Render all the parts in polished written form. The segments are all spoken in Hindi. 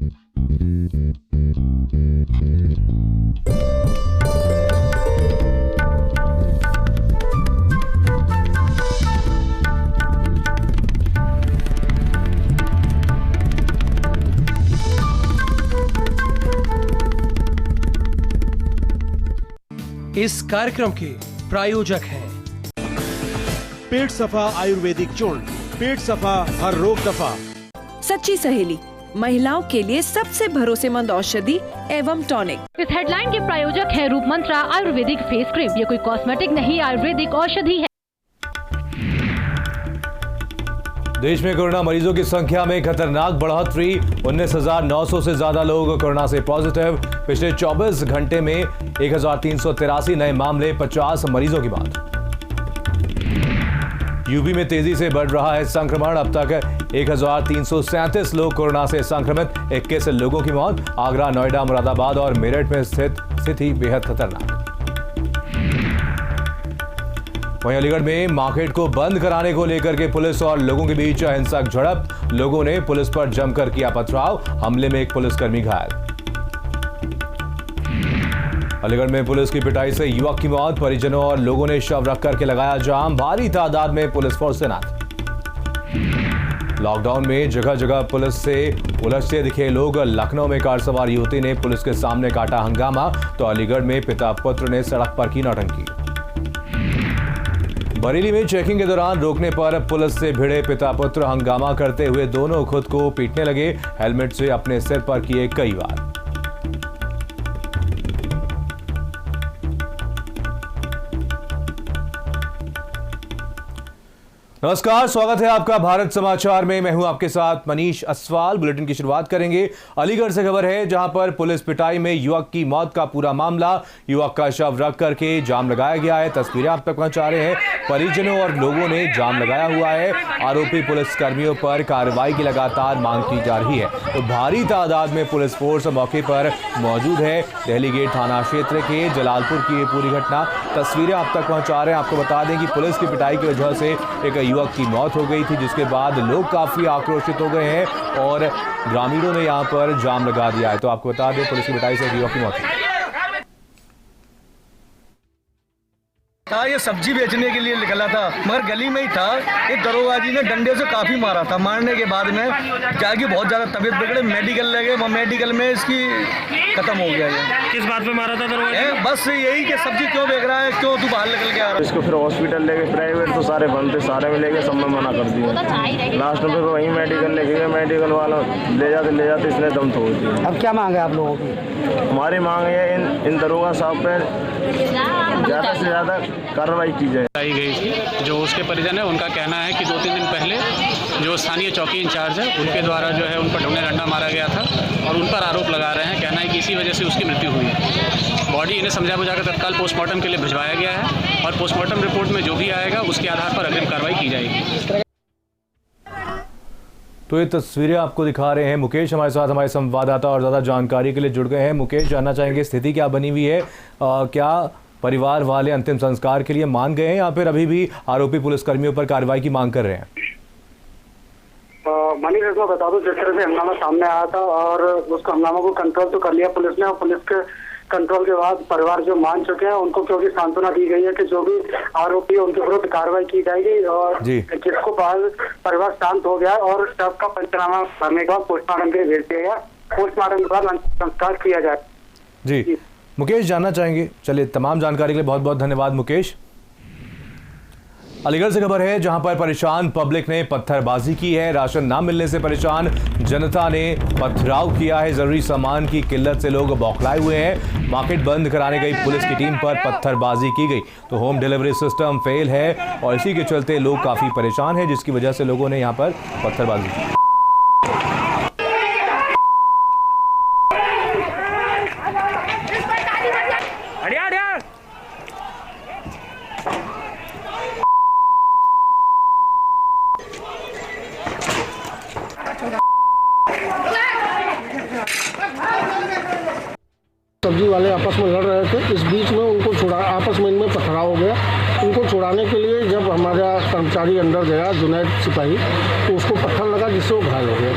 इस कार्यक्रम के प्रायोजक हैं पेट सफा आयुर्वेदिक चूर्ण, पेट सफा हर रोग दफा। सच्ची सहेली, महिलाओं के लिए सबसे भरोसेमंद औषधि एवं टॉनिक। इस हेडलाइन के प्रायोजक है रूप मंत्रा आयुर्वेदिक फेस क्रीम। ये कोई कॉस्मेटिक नहीं, आयुर्वेदिक औषधि है। देश में कोरोना मरीजों की संख्या में खतरनाक बढ़ोतरी। 19,900 से ज्यादा लोग कोरोना से पॉजिटिव। पिछले 24 घंटे में 1,383 नए मामले, 50 मरीजों की मौत। यूपी में तेजी से बढ़ रहा है संक्रमण। अब तक 1,337 लोग कोरोना से संक्रमित, 21 लोगों की मौत। आगरा, नोएडा, मुरादाबाद और मेरठ में स्थिति बेहद खतरनाक। वहीं अलीगढ़ में मार्केट को बंद कराने को लेकर के पुलिस और लोगों के बीच हिंसक झड़प। लोगों ने पुलिस पर जमकर किया पथराव। हमले में एक पुलिसकर्मी घायल। अलीगढ़ में पुलिस की पिटाई से युवक की मौत। परिजनों और लोगों ने शव रख करके लगाया जाम। भारी तादाद में पुलिस फोर्स तैनात। लॉकडाउन में जगह जगह पुलिस से उलझते दिखे लोग। लखनऊ में कार सवार युवती ने पुलिस के सामने काटा हंगामा, तो अलीगढ़ में पिता पुत्र ने सड़क पर की नौटंकी। बरेली में चेकिंग के दौरान रोकने पर पुलिस से भिड़े पिता पुत्र हंगामा करते हुए दोनों खुद को पीटने लगे। हेलमेट से अपने सिर पर किए कई वार। नमस्कार, स्वागत है आपका भारत समाचार में। मैं हूं आपके साथ मनीष अस्वाल। बुलेटिन की शुरुआत करेंगे अलीगढ़ से खबर है, जहां पर पुलिस पिटाई में युवक की मौत का पूरा मामला। युवक का शव रख करके जाम लगाया गया है। तस्वीरें आप तक पहुंचा रहे हैं। परिजनों और लोगों ने जाम लगाया हुआ है। आरोपी पुलिस कर्मियों पर कार्रवाई की लगातार मांग की जा रही है। तो भारी तादाद में पुलिस फोर्स मौके पर मौजूद है। दिल्ली गेट थाना क्षेत्र के जलालपुर की ये पूरी घटना, तस्वीरें आप तक पहुंचा रहे हैं। आपको बता दें कि पुलिस की पिटाई की वजह से एक युवक की मौत हो गई थी, जिसके बाद लोग काफी आक्रोशित हो गए हैं और ग्रामीणों ने यहां पर जाम लगा दिया है। तो आपको बता दें, पुलिस की पिटाई से एक युवक की मौत हुई। था ये सब्जी बेचने के लिए निकला था, मगर गली में ही था। एक दरोगा जी ने डंडे से काफी मारा था। मारने के बाद में जाके बहुत ज्यादा तबीयत बिगड़े, मेडिकल ले गए। मेडिकल में इसकी खत्म हो गया। ये किस बात पे मारा था दरोगा? बस यही कि सब्जी क्यों बेच रहा है, क्यों तू बाहर निकल के आ रहा है। इसको फिर हॉस्पिटल ले गए, प्राइवेट तो सारे बंद थे, सारे में ले गए, सब में मना कर दिया। लास्ट में वहीं मेडिकल ले गए, मेडिकल वाला ले जाते इसने दम तोड़ दिया। अब क्या मांग है आप लोगों की? हमारी मांग है इन दरोगा साहब पे ज्यादा से ज्यादा कार्रवाई की जाए। आई गई थी, जो उसके परिजन है उनका कहना है कि 2-3 दिन पहले जो स्थानीय चौकी इंचार्ज है उनके द्वारा जो है उन पर ढूंढे डंडा मारा गया था और उन पर आरोप लगा रहे हैं। कहना है कि इसी वजह से उसकी मृत्यु हुई है। बॉडी इन्हें समझा बुझाकर तत्काल पोस्टमार्टम के लिए भिजवाया गया है और पोस्टमार्टम रिपोर्ट में जो भी आएगा उसके आधार पर अग्रिम कार्रवाई की जाएगी। तो ये तस्वीरें आपको दिखा रहे हैं मुकेश, हमारे साथ हमारे संवाददाता और ज़्यादा जानकारी के लिए जुड़ गए हैं। मुकेश, जानना चाहेंगे स्थिति क्या बनी हुई है? क्या परिवार वाले अंतिम संस्कार के लिए मान गए हैं या फिर अभी भी आरोपी पुलिसकर्मियों पर कार्रवाई की मांग कर रहे हैं? मनीष, इसमें बता दो, जिस तरह से हंगामा सामने आया था और उसको हंगामा को कंट्रोल तो कर लिया पुलिस ने, और पुलिस के कंट्रोल के बाद परिवार जो मान चुके हैं उनको क्योंकि सांत्वना दी गई है कि जो भी आरोपी है उनके विरुद्ध कार्रवाई की जाएगी। और जिसको बाद परिवार शांत हो गया और शव का पंचनामा करने के बाद पोस्टमार्टम के लिए भेज दिया गया। पोस्टमार्टम के बाद संस्कार किया जाए। जी मुकेश, जानना चाहेंगे। चलिए, तमाम जानकारी के लिए बहुत बहुत धन्यवाद मुकेश। अलीगढ़ से खबर है, जहां पर परेशान पब्लिक ने पत्थरबाजी की है। राशन ना मिलने से परेशान जनता ने पथराव किया है। जरूरी सामान की किल्लत से लोग बौखलाए हुए हैं। मार्केट बंद कराने गई पुलिस की टीम पर पत्थरबाजी की गई, तो होम डिलीवरी सिस्टम फेल है और इसी के चलते लोग काफी परेशान हैं, जिसकी वजह से लोगों ने यहां पर पत्थरबाजी की। सब्जी वाले आपस में लड़ रहे थे, इस बीच में उनको आपस में इनमें पथराव हो गया। उनको छुड़ाने के लिए जब हमारा कर्मचारी अंदर गया, जुनैद सिपाही, तो उसको पत्थर लगा जिससे वो घायल हो गया।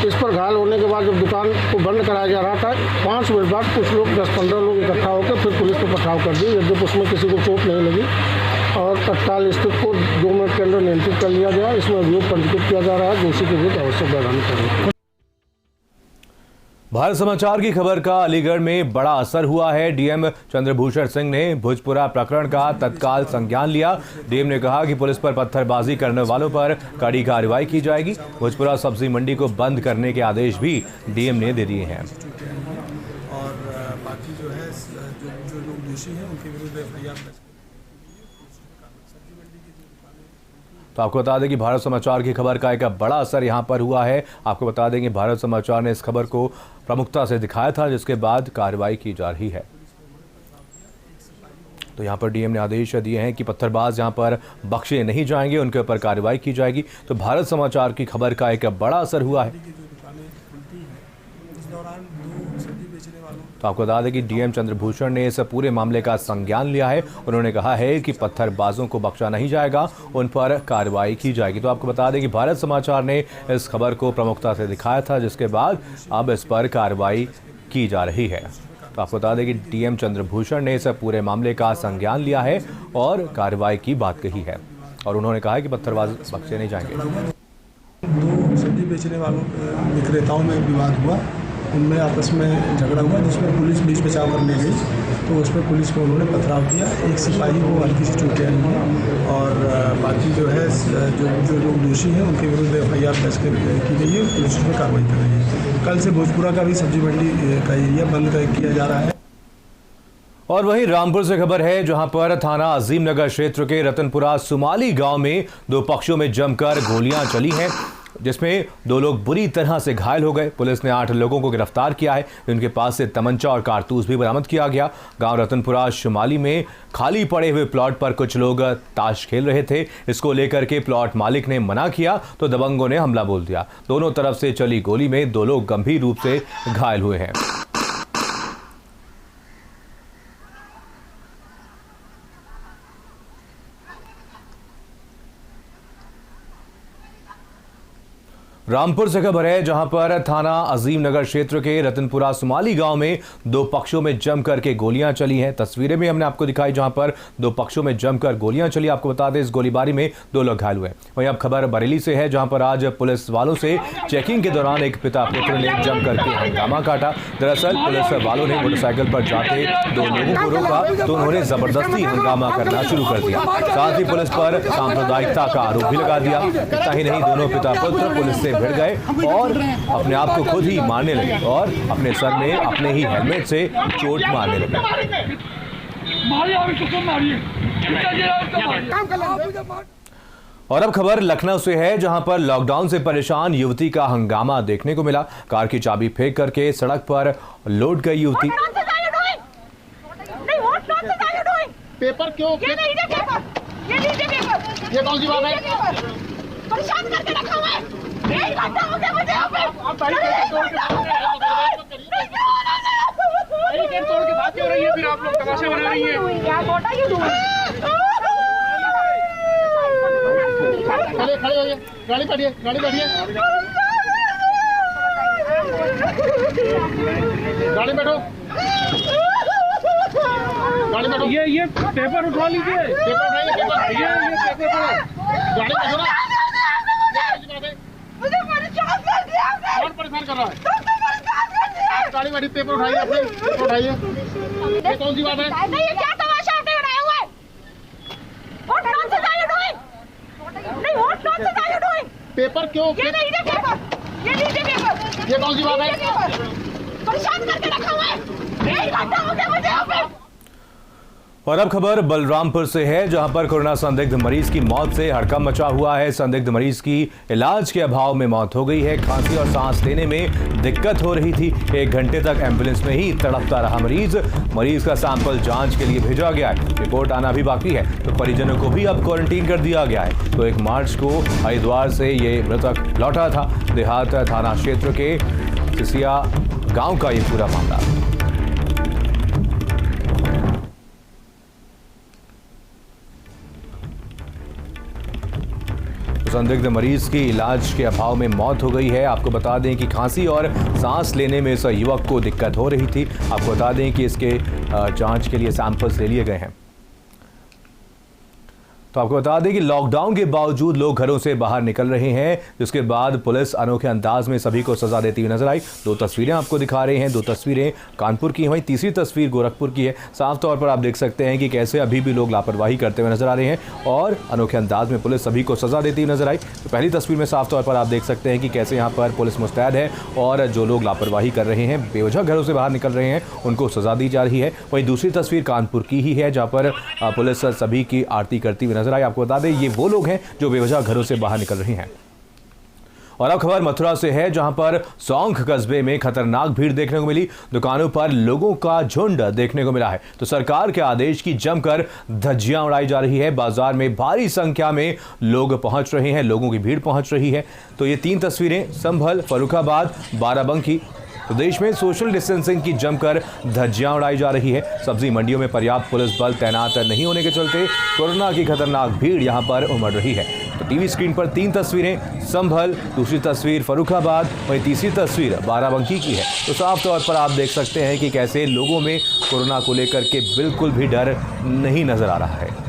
इस पर घायल होने के बाद जब दुकान को बंद कराया जा रहा था, 5 मिनट बाद कुछ लोग 10-15 लोग इकट्ठा होकर फिर पुलिस को पथराव कर दी। यद्यपि उसमें किसी को चोट नहीं लगी और तत्काल स्थिति को 2 मिनट के अंदर नियंत्रित कर लिया गया। इसमें अभियोग पंजीकृत किया जा रहा है, दोषी के विरुद्ध आवश्यक कार्रवाई करेंगे। भारत समाचार की खबर का अलीगढ़ में बड़ा असर हुआ है। डीएम चंद्रभूषण सिंह ने भोजपुरा प्रकरण का तत्काल संज्ञान लिया। डीएम ने कहा कि पुलिस पर पत्थरबाजी करने वालों पर कड़ी कार्रवाई की जाएगी। भोजपुरा सब्जी मंडी को बंद करने के आदेश भी डीएम ने दे दिए हैं और बाकी जो है जो लोग दोषी हैं उनके विरुद्ध एफआईआर। तो आपको बता दें कि भारत समाचार की खबर का एक बड़ा असर यहां पर हुआ है। आपको बता दें कि भारत समाचार ने इस खबर को प्रमुखता से दिखाया था, जिसके बाद कार्रवाई की जा रही है। तो यहां पर डीएम ने आदेश दिए हैं कि पत्थरबाज यहां पर बख्शे नहीं जाएंगे, उनके ऊपर कार्रवाई की जाएगी। तो भारत समाचार की खबर का एक बड़ा असर हुआ है। तो आपको बता दें कि डीएम चंद्रभूषण ने इस पूरे मामले का संज्ञान लिया है। उन्होंने कहा है कि पत्थरबाजों को बख्शा नहीं जाएगा, उन पर कार्रवाई की जाएगी। तो आपको बता दें कि भारत समाचार ने इस खबर को प्रमुखता से दिखाया था, जिसके बाद अब इस पर कार्रवाई की जा रही है। तो आपको बता दें कि डीएम चंद्रभूषण ने इस पूरे मामले का संज्ञान लिया है और कार्रवाई की बात कही है और उन्होंने कहा है कि पत्थरबाज बख्शे नहीं जाएंगे। 2 सब्जी बेचने वालों विक्रेताओं में विवाद हुआ, उनमें आपस में झगड़ा हुआ, जिसमें पुलिस बीच बचाव करने गई तो उस पर पुलिस को उन्होंने पथराव किया। एक सिपाही को हल्की सी चोटें आई हैं और बाकी जो है जो लोग दोषी हैं उनके विरुद्ध एफआईआर दर्ज की गई है। पुलिस उसमें कार्रवाई कर रही है। कल से भोजपुरा का भी सब्जी मंडी का एरिया बंद किया जा रहा है। और वहीं रामपुर से खबर है, जहां पर थाना अजीम नगर क्षेत्र के रतनपुरा सुमाली गांव में 2 पक्षों में जमकर गोलियां चली हैं, जिसमें 2 लोग बुरी तरह से घायल हो गए। पुलिस ने 8 लोगों को गिरफ्तार किया है। उनके पास से तमंचा और कारतूस भी बरामद किया गया। गांव रतनपुरा शुमाली में खाली पड़े हुए प्लॉट पर कुछ लोग ताश खेल रहे थे। इसको लेकर के प्लॉट मालिक ने मना किया तो दबंगों ने हमला बोल दिया। दोनों तरफ से चली गोली में 2 लोग गंभीर रूप से घायल हुए हैं। रामपुर से खबर है, जहां पर थाना अजीम नगर क्षेत्र के रतनपुरा सुमाली गांव में 2 पक्षों में जमकर के गोलियां चली हैं। तस्वीरें भी हमने आपको दिखाई, जहां पर 2 पक्षों में जमकर गोलियां चली। आपको बता दें, इस गोलीबारी में 2 लोग घायल हुए। वहीं अब खबर बरेली से है, जहां पर आज पुलिस वालों से चेकिंग के दौरान एक पिता पुत्र ने जमकर के हंगामा काटा। दरअसल पुलिस वालों ने मोटरसाइकिल पर जाते 2 लोगों को रोका तो उन्होंने जबरदस्ती हंगामा करना शुरू कर दिया। साथ ही पुलिस पर सांप्रदायिकता का आरोप भी लगा दिया। इतना ही नहीं, दोनों पिता पुत्र पुलिस से भिड़ गए और अपने आप को खुद ही मारने लगे और अपने सर में अपने ही हेलमेट से चोट मारने लगे। और अब खबर लखनऊ से है, जहां पर लॉकडाउन से परेशान युवती का हंगामा देखने को मिला। कार की चाबी फेंक करके सड़क पर लौट गई युवती। पेपर क्यों? ये कौन सी बात है? परेशान करके रखा हुआ है। 1 घंटा हो गया मुझे यहाँ पे। तोड़ के बात क्यों रही है? फिर आप लोग तमाशा बना रही हैं। खड़े होइए, गाड़ी बैठिए, गाड़ी बैठिए, गाड़ी बैठो, गाड़ी बैठो। ये पेपर उठा लीजिए, पेपर उठाइए, पेपर ये पेपर गाड़ी बैठो ना। मुझे परेशान कर दिया आपने। कौन परेशान कर रहा है? तुमने परेशान कर दिया। आप गाड़ी बैठी, पेपर उठाइए, अपने पेपर उठाइए। ये कौन सी बात है? नहीं, ये क्या तमाशा आपने बनाया हुआ है? What nonsense are you doing? नहीं, what nonsense are you doing? Paper क्यों? ये लीजिए पेपर, ये लीजिए पेपर। ये कौन सी बात है? परेशान करके रखा हुआ है। 1 घंटा हो गया मुझे यहाँ पे। और अब खबर बलरामपुर से है, जहां पर कोरोना संदिग्ध मरीज की मौत से हड़कंप मचा हुआ है। संदिग्ध मरीज की इलाज के अभाव में मौत हो गई है। खांसी और सांस लेने में दिक्कत हो रही थी। 1 घंटे तक एम्बुलेंस में ही तड़पता रहा मरीज का सैंपल जांच के लिए भेजा गया है। रिपोर्ट आना भी बाकी है। तो परिजनों को भी अब क्वारंटीन कर दिया गया है। तो 1 मार्च को हरिद्वार से ये मृतक लौटा था। देहात थाना क्षेत्र के सिसिया गाँव का ये पूरा मामला। संदिग्ध मरीज की इलाज के अभाव में मौत हो गई है। आपको बता दें कि खांसी और सांस लेने में इस युवक को दिक्कत हो रही थी। आपको बता दें कि इसके जांच के लिए सैंपल्स ले लिए गए हैं। तो आपको बता दें कि लॉकडाउन के बावजूद लोग घरों से बाहर निकल रहे हैं, जिसके बाद पुलिस अनोखे अंदाज में सभी को सजा देती हुई नजर आई। 2 तस्वीरें आपको दिखा रहे हैं, 2 तस्वीरें कानपुर की, वहीं तीसरी तस्वीर गोरखपुर की है। साफ तौर पर आप देख सकते हैं कि कैसे अभी भी लोग लापरवाही करते हुए नजर आ रहे हैं और अनोखे अंदाज में पुलिस सभी को सजा देती हुई नजर आई। तो पहली तस्वीर में साफ तौर पर आप देख सकते हैं कि कैसे यहाँ पर पुलिस मुस्तैद है और जो लोग लापरवाही कर रहे हैं, बेवजह घरों से बाहर निकल रहे हैं, उनको सजा दी जा रही है। वहीं दूसरी तस्वीर कानपुर की ही है, जहाँ पर पुलिस सभी की आरती करती हुई नजर आई। आपको बता दें ये वो लोग हैं जो बेवजह घरों से बाहर निकल रहे हैं। और अब खबर मथुरा से है, जहां पर सौंख कस्बे में खतरनाक भीड़ देखने को मिली। दुकानों पर लोगों का झुंड देखने को मिला है। तो सरकार के आदेश की जमकर धज्जियां उड़ाई जा रही है। बाजार में भारी संख्या में लोग पहुंच रहे हैं, लोगों की भीड़ पहुंच रही है। तो ये 3 तस्वीरें संभल, फर्रुखाबाद, बाराबंकी। प्रदेश में सोशल डिस्टेंसिंग की जमकर धज्जियां उड़ाई जा रही है। सब्जी मंडियों में पर्याप्त पुलिस बल तैनात नहीं होने के चलते कोरोना की खतरनाक भीड़ यहां पर उमड़ रही है। तो टीवी स्क्रीन पर 3 तस्वीरें संभल, दूसरी तस्वीर फर्रुखाबाद, वहीं तीसरी तस्वीर बाराबंकी की है। तो साफ तौर पर आप देख सकते हैं कि कैसे लोगों में कोरोना को लेकर के बिल्कुल भी डर नहीं नजर आ रहा है।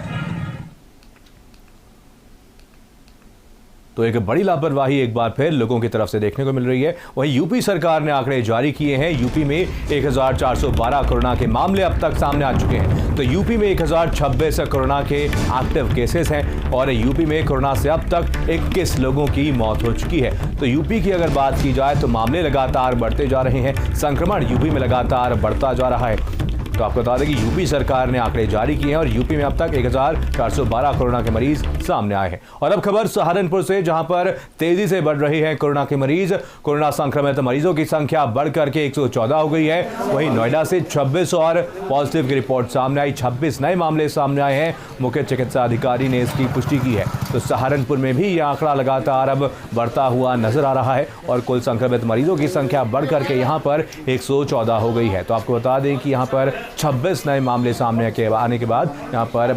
तो एक बड़ी लापरवाही एक बार फिर लोगों की तरफ से देखने को मिल रही है। वहीं यूपी सरकार ने आंकड़े जारी किए हैं। यूपी में 1412 कोरोना के मामले अब तक सामने आ चुके हैं। तो यूपी में 1026 कोरोना के एक्टिव केसेस हैं और यूपी में कोरोना से अब तक 21 लोगों की मौत हो चुकी है। तो यूपी की अगर बात की जाए तो मामले लगातार बढ़ते जा रहे हैं, संक्रमण यूपी में लगातार बढ़ता जा रहा है। तो आपको बता दें कि यूपी सरकार ने आंकड़े जारी किए हैं और यूपी में अब तक 1412 कोरोना के मरीज सामने आए हैं। और अब खबर सहारनपुर से, जहां पर तेजी से बढ़ रही है कोरोना के मरीज। कोरोना संक्रमित मरीजों की संख्या बढ़कर के 114 हो गई है। वहीं नोएडा से 26 और पॉजिटिव की रिपोर्ट सामने आई। 26 नए मामले सामने आए हैं। मुख्य चिकित्सा अधिकारी ने इसकी पुष्टि की है। तो सहारनपुर में भी यह आंकड़ा लगातार अब बढ़ता हुआ नजर आ रहा है और कुल संक्रमित मरीजों की संख्या बढ़कर के यहाँ पर 114 हो गई है। तो आपको बता दें कि यहाँ पर 26 नए मामले सामने आने के बाद यहाँ पर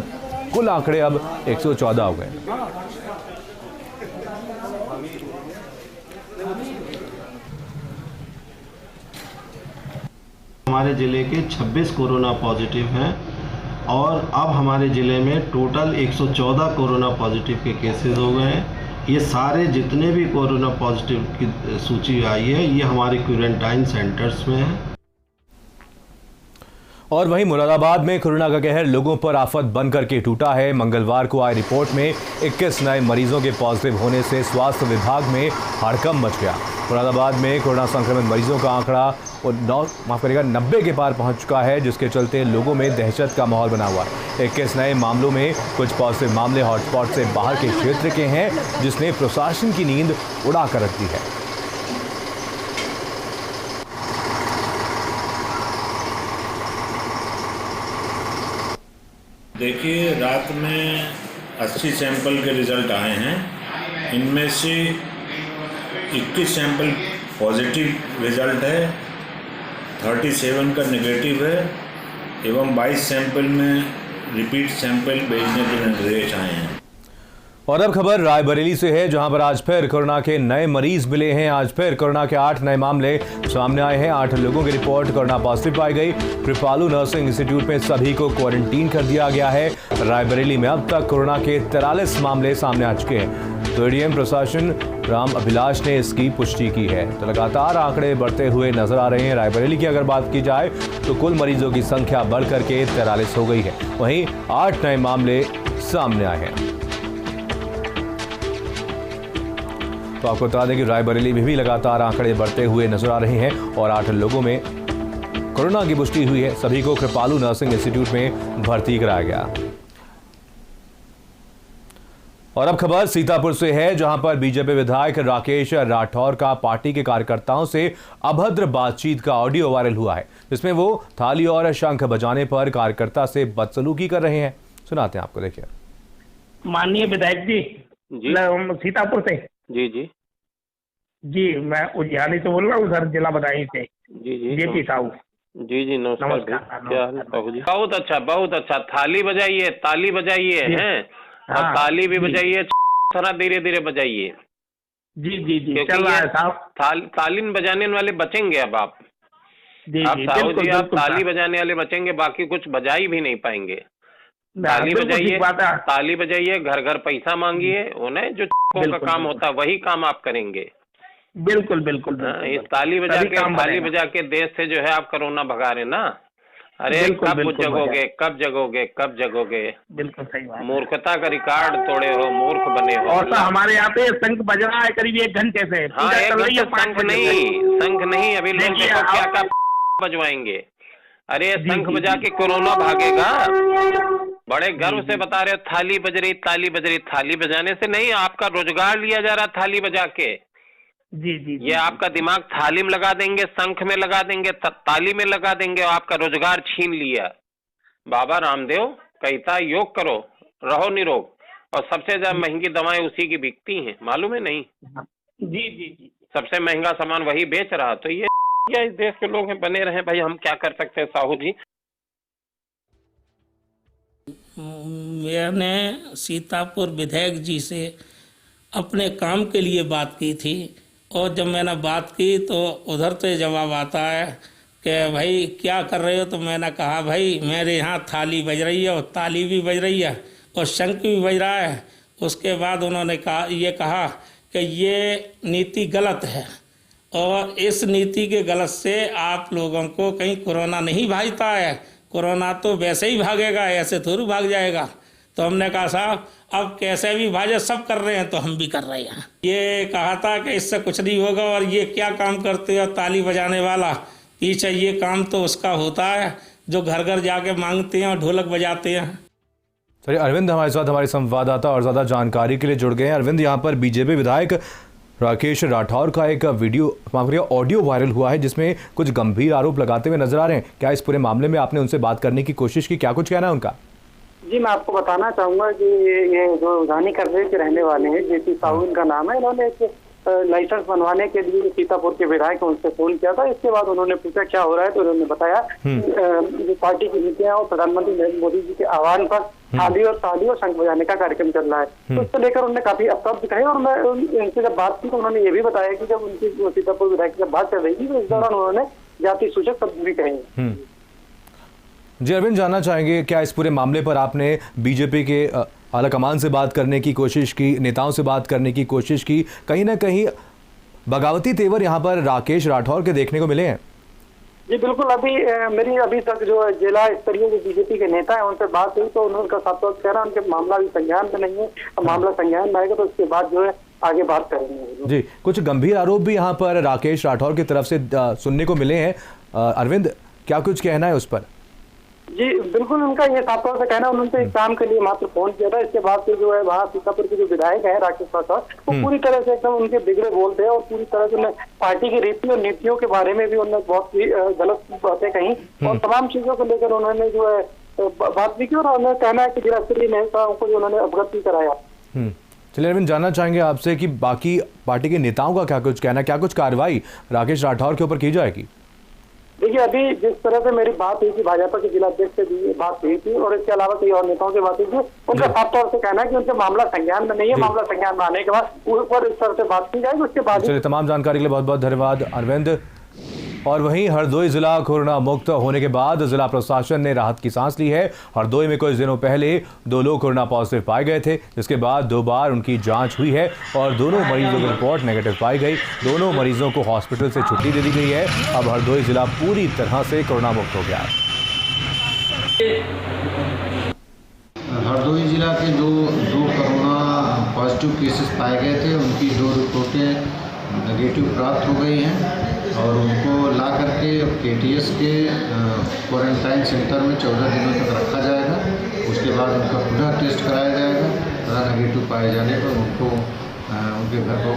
कुल आंकड़े अब 114 हो गए। हमारे जिले के 26 कोरोना पॉजिटिव हैं और अब हमारे जिले में टोटल 114 कोरोना पॉजिटिव के केसेस हो गए हैं। ये सारे जितने भी कोरोना पॉजिटिव की सूची आई है ये हमारे क्वारंटाइन सेंटर्स में है। और वहीं मुरादाबाद में कोरोना का कहर लोगों पर आफत बनकर के टूटा है। मंगलवार को आई रिपोर्ट में 21 नए मरीजों के पॉजिटिव होने से स्वास्थ्य विभाग में हड़कंप मच गया। मुरादाबाद में कोरोना संक्रमित मरीजों का आंकड़ा 90 के पार पहुंच चुका है, जिसके चलते लोगों में दहशत का माहौल बना हुआ है। 21 नए मामलों में कुछ पॉजिटिव मामले हॉटस्पॉट से बाहर के क्षेत्र के हैं, जिसने प्रशासन की नींद उड़ा कर रख दी है। देखिए, रात में 80 सैंपल के रिजल्ट आए हैं। इनमें से 21 सैंपल पॉजिटिव रिजल्ट है, 37 का नेगेटिव है एवं 22 सैंपल में रिपीट सैंपल भेजने के निर्देश आए हैं। और अब खबर रायबरेली से है, जहां पर आज फिर कोरोना के नए मरीज मिले हैं। आज फिर कोरोना के 8 नए मामले सामने आए हैं। 8 लोगों की रिपोर्ट कोरोना पॉजिटिव पाई गई। कृपालू नर्सिंग इंस्टीट्यूट में सभी को क्वारंटीन कर दिया गया है। रायबरेली में अब तक कोरोना के 43 मामले सामने आ चुके हैं। तो एडीएम प्रशासन राम अभिलाष ने इसकी पुष्टि की है। तो लगातार आंकड़े बढ़ते हुए नजर आ रहे हैं। रायबरेली की अगर बात की जाए तो कुल मरीजों की संख्या बढ़कर के 43 हो गई है। वहीं 8 नए मामले सामने आए हैं। तो आपको बता दें कि रायबरेली में भी लगातार आंकड़े बढ़ते हुए नजर आ रहे हैं और 8 लोगों में कोरोना की पुष्टि हुई है। सभी को कृपालू नर्सिंग इंस्टीट्यूट में भर्ती कराया गया। और अब खबर सीतापुर से है, जहां पर बीजेपी विधायक राकेश राठौर का पार्टी के कार्यकर्ताओं से अभद्र बातचीत का ऑडियो वायरल हुआ है, जिसमें वो थाली और शंख बजाने पर कार्यकर्ता से बदसलूकी कर रहे हैं। सुनाते हैं आपको, देखिए। माननीय विधायक जी, सीतापुर से जी मैं उज्जैनी से बोल रहा हूँ सर, जिला बदायूं से। जी जेपी साहू जी नमस्कार। क्या हाल बाबू जी? बहुत अच्छा बहुत अच्छा। थाली बजाइए, ताली बजाइए हैं और ताली भी बजाइए, थोड़ा धीरे धीरे बजाइए। जी जी जी चल रहा है साहब। तालीम बजाने वाले बचेंगे अब आप। जी आप जी साहू बिल्कुल जी, आप बिल्कुल ताली साहब। बजाने वाले बचेंगे, बाकी कुछ बजा ही भी नहीं पाएंगे। ताली बिल्कुल बजाइए, ठीक बात है। ताली बजाइए, घर घर पैसा मांगिए, उन्हें जो का बिल्कुल, काम बिल्कुल। होता है वही काम आप करेंगे। बिल्कुल बिल्कुल हाँ, बिल्कुल, इस ताली बजा तभी के काम ताली बनेगा। बजा के देश से जो है आप कोरोना भगा रहे ना। अरे बिल्कुल, कब बिल्कुल जगोगे, बजाए। कब जगोगे, कब जगोगे। बिल्कुल सही बात है। मूर्खता का रिकॉर्ड तोड़े हो, मूर्ख बने हो। और सर हमारे यहाँ पे शंख बज रहा है करीब 1 घंटे से। हाँ, पूजा एक चल रही है घंटे 5 शंख बजे नहीं, शंख नहीं, अभी लोग देखिए, देखो क्या आप- क्या बजवाएंगे। अरे जी, शंख जी, बजा जी। के कोरोना भागेगा। बड़े गर्व से बता रहे हो थाली बज रही, ताली बज रही। थाली बजाने से नहीं, आपका रोजगार लिया जा रहा थाली बजा के। जी जी ये आपका दिमाग थाली में लगा देंगे, शंख में लगा देंगे, ताली में लगा देंगे, और आपका रोजगार छीन लिया। बाबा रामदेव कहता है योग करो, रहो निरोग, और सबसे ज्यादा महंगी दवाएं उसी की बिकती हैं, मालूम है नहीं? जी जी जी सबसे महंगा सामान वही बेच रहा। तो ये क्या इस देश के लोग हैं, बने रहे भाई, हम क्या कर सकते हैं साहू जी। मैंने सीतापुर विधायक जी से अपने काम के लिए बात की थी, और जब मैंने बात की तो उधर से जवाब आता है कि भाई क्या कर रहे हो। तो मैंने कहा भाई मेरे यहाँ थाली बज रही है, और ताली भी बज रही है, और शंख भी बज रहा है। उसके बाद उन्होंने कहा कि ये नीति गलत है, और इस नीति के गलत से आप लोगों को कहीं कोरोना नहीं भागता है। कोरोना तो वैसे ही भागेगा, ऐसे थोड़ी भाग जाएगा। तो हमने कहा साहब अब कैसे भी भाजे, सब कर रहे हैं तो हम भी कर रहे हैं। ये कहा था कि इससे कुछ नहीं होगा, और ये क्या काम करते हो ताली बजाने वाला, पीछे ये काम तो उसका होता है जो घर घर जाके मांगते हैं और ढोलक बजाते हैं। चलिए अरविंद हमारे साथ, हमारे संवाददाता और ज़्यादा जानकारी के लिए जुड़ गए हैं। अरविंद, यहाँ पर बीजेपी विधायक राकेश राठौर का एक ऑडियो वायरल हुआ है जिसमें कुछ गंभीर आरोप लगाते हुए नजर आ रहे हैं। क्या इस पूरे मामले में आपने उनसे बात करने की कोशिश की, क्या कुछ कहना है उनका? जी, मैं आपको बताना चाहूंगा कि ये जो उधानी करने के रहने वाले हैं, जेपी साहू इनका नाम है, इन्होंने एक लाइसेंस बनवाने के लिए सीतापुर के विधायक उनसे फोन किया था। इसके बाद उन्होंने पूछा क्या हो रहा है, तो उन्होंने बताया जो पार्टी की नीतियां और प्रधानमंत्री नरेंद्र मोदी जी के आह्वान पर थाली और शंख बजाने का कार्यक्रम चल रहा है। तो इसको लेकर उन्होंने काफी अपशब्द कहे, और मैं इनसे जब बात की तो उन्होंने ये भी बताया कि जब उनकी सीतापुर विधायक की जब बात चल रही थी तो इस दौरान उन्होंने जाति सूचक शब्द भी कहे। जी अरविंद, जानना चाहेंगे क्या इस पूरे मामले पर आपने बीजेपी के आलाकमान से बात करने की कोशिश की, नेताओं से बात करने की कोशिश की? कहीं ना कहीं बगावती तेवर यहाँ पर राकेश राठौर के देखने को मिले हैं। जी बिल्कुल, मेरी अभी तक जो जिला स्तरीय जो बीजेपी के नेता है उनसे बात हुई तो उनका साफ तौर कह रहा है उनके मामला अभी संज्ञान में नहीं है, और मामला संज्ञान में आएगा तो उसके बाद जो है आगे बात करेंगे। जी, कुछ गंभीर आरोप भी यहाँ पर राकेश राठौर की तरफ से सुनने को मिले हैं। अरविंद, क्या कुछ कहना है उस पर? जी बिल्कुल, उनका ये साफ तौर से कहना है उन्होंने एक काम के लिए मात्र फोन किया था। इसके बाद से जो है वहाँ सीतापुर के जो विधायक है राकेश राठौर, वो पूरी तरह से एकदम उनके बिगड़े बोलते हैं, और पूरी तरह से उन्हें पार्टी की रीति और नीतियों के बारे में भी उन्होंने बहुत ही गलत बातें कही, और तमाम चीजों को लेकर उन्होंने जो है बात भी की, और उन्होंने कहना है कि जिला स्तरीय नेताओं को जो उन्होंने अवगत भी कराया। चलिए अरविंद, जानना चाहेंगे आपसे कि बाकी पार्टी के नेताओं का क्या कुछ कहना है, क्या कुछ कार्रवाई राकेश राठौर के ऊपर की जाएगी? देखिए, अभी जिस तरह से मेरी बात हुई थी भाजपा के जिला अध्यक्ष से भी बात हुई थी, और इसके अलावा कई और नेताओं से बात हुई थी, उनका साफ तौर से कहना है कि उनका मामला संज्ञान में नहीं है। मामला संज्ञान में आने के बाद ऊपर इस तरह से बात की जाएगी, उसके बाद। चलिए, तमाम जानकारी के लिए बहुत बहुत धन्यवाद अरविंद। और वहीं हरदोई जिला कोरोना मुक्त होने के बाद जिला प्रशासन ने राहत की सांस ली है। हरदोई में कुछ दिनों पहले 2 लोग कोरोना पॉजिटिव पाए गए थे, जिसके बाद 2 बार उनकी जांच हुई है और दोनों मरीजों की रिपोर्ट नेगेटिव पाई गई। दोनों मरीजों को हॉस्पिटल से छुट्टी दे दी गई है। अब हरदोई जिला पूरी तरह से कोरोना मुक्त हो गया है। हरदोई जिला के दो कोरोना पॉजिटिव केसेस पाए गए थे, उनकी 2 रिपोर्टें नेगेटिव प्राप्त हो गई हैं, और उनको ला करके KTS के क्वारंटाइन सेंटर में 14 दिनों तक रखा जाएगा। उसके बाद उनका पुनः टेस्ट कराया जाएगा, तथा नेगेटिव पाए जाने पर उनको उनके घर को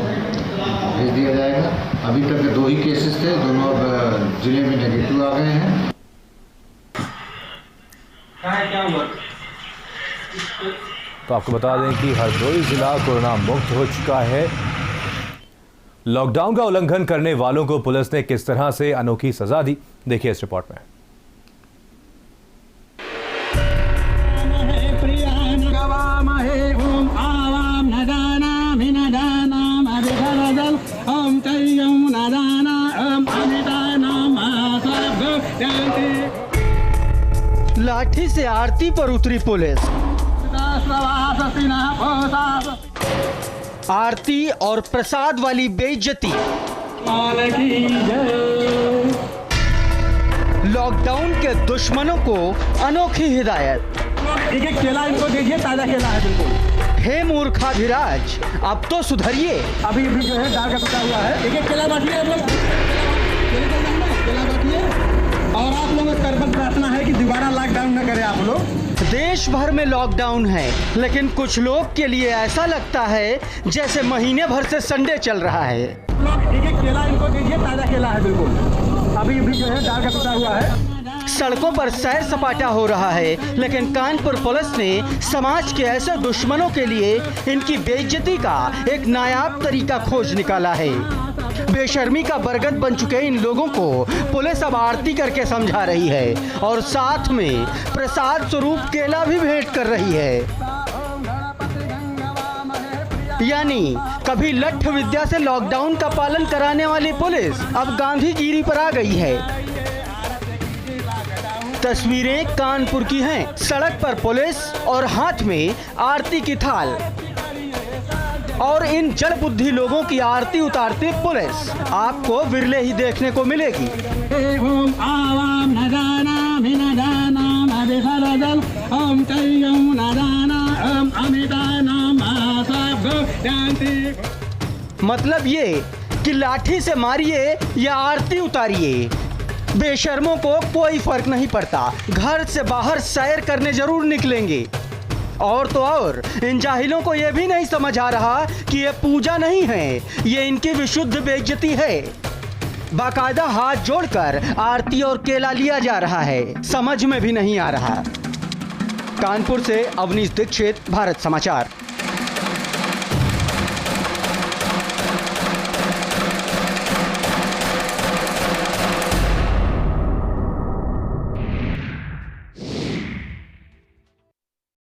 भेज दिया जाएगा। अभी तक 2 ही केसेस थे, दोनों अब जिले में नेगेटिव आ गए हैं। तो आपको बता दें कि हरदोई जिला कोरोना मुक्त हो चुका है। लॉकडाउन का उल्लंघन करने वालों को पुलिस ने किस तरह से अनोखी सजा दी, देखिए इस रिपोर्ट में। प्रियान गवामहे ओम आवाम नदाना लाठी से आरती पर उतरी पुलिस। आरती और प्रसाद वाली बेइज्जती। लॉकडाउन के दुश्मनों को अनोखी हिदायत। एक केला इनको दीजिए, ताजा केला है बिल्कुल। हे मूर्खाधिराज, अब तो सुधरिए। अभी जो है दाल का टुकड़ा हुआ है, एक केला बांटिए आप लोग, केला बांटिए। और आप लोगों का करबद्ध प्रार्थना है कि दोबारा लॉकडाउन न करें आप लोग। देश भर में लॉकडाउन है, लेकिन कुछ लोग के लिए ऐसा लगता है जैसे महीने भर से संडे चल रहा है। एक केला इनको दीजिए, ताजा केला है बिल्कुल। अभी जो है दाल का टुकड़ा हुआ है। सड़कों पर सैर सपाटा हो रहा है, लेकिन कानपुर पुलिस ने समाज के ऐसे दुश्मनों के लिए इनकी बेइज्जती का एक नायाब तरीका खोज निकाला है। बेशर्मी का बरगद बन चुके इन लोगों को पुलिस अब आरती करके समझा रही है और साथ में प्रसाद स्वरूप केला भी भेंट कर रही है। यानी कभी लठ विद्या से लॉकडाउन का पालन कराने वाली पुलिस अब गांधीगिरी पर आ गई है। तस्वीरें कानपुर की हैं। सड़क पर पुलिस और हाथ में आरती की थाल और इन जड़ बुद्धि लोगों की आरती उतारती पुलिस आपको विरले ही देखने को मिलेगी। मतलब ये कि लाठी से मारिए या आरती उतारिए, बेशर्मों को कोई फर्क नहीं पड़ता। घर से बाहर सैर करने जरूर निकलेंगे। और तो और इन जाहिलों को यह भी नहीं समझ आ रहा कि ये पूजा नहीं है, ये इनकी विशुद्ध बेइज्जती है। बाकायदा हाथ जोड़कर आरती और केला लिया जा रहा है, समझ में भी नहीं आ रहा। कानपुर से अवनीश दीक्षित, भारत समाचार।